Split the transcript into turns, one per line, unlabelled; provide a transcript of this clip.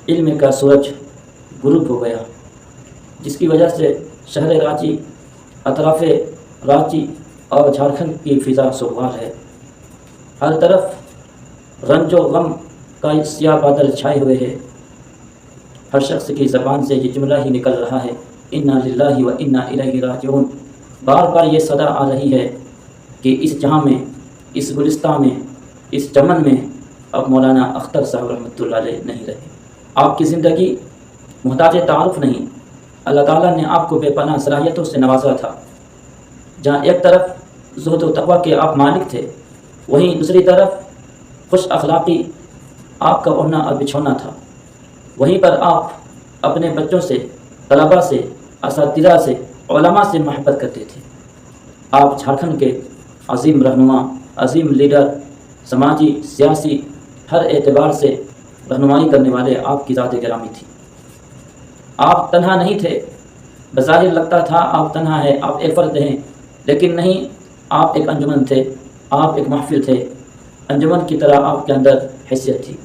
علم کا سورج غروب ہو گیا، جس کی وجہ سے شہر رانچی، اطراف رانچی اور جھارکھنڈ کی فضا سوگوار ہے۔ ہر طرف رنج و غم کا سیاہ بادل چھائے ہوئے ہیں۔ ہر شخص کی زبان سے یہ جملہ ہی نکل رہا ہے، انا للہ و انا الیہ راجعون۔ بار بار یہ صدا آ رہی ہے کہ اس جہاں میں، اس گلستان میں، اس چمن میں اب مولانا اختر صاحب رحمۃ اللہ علیہ نہیں رہے۔ آپ کی زندگی محتاج تعارف نہیں، اللہ تعالیٰ نے آپ کو بے پناہ صلاحیتوں سے نوازا تھا۔ جہاں ایک طرف زہد و تقویٰ کے آپ مالک تھے، وہیں دوسری طرف خوش اخلاقی آپ کا اوڑھنا اور بچھونا تھا۔ وہیں پر آپ اپنے بچوں سے، طلباء سے، اساتذہ سے، علماء سے محبت کرتے تھے۔ آپ جھارکھنڈ کے عظیم رہنما، عظیم لیڈر، سماجی، سیاسی، ہر اعتبار سے رہنمائی کرنے والے آپ کی ذات گرامی تھی۔ آپ تنہا نہیں تھے، بظاہر لگتا تھا آپ تنہا ہیں، آپ ایک فرد ہیں، لیکن نہیں، آپ ایک انجمن تھے، آپ ایک محفل تھے۔ انجمن کی طرح آپ کے اندر حیثیت تھی۔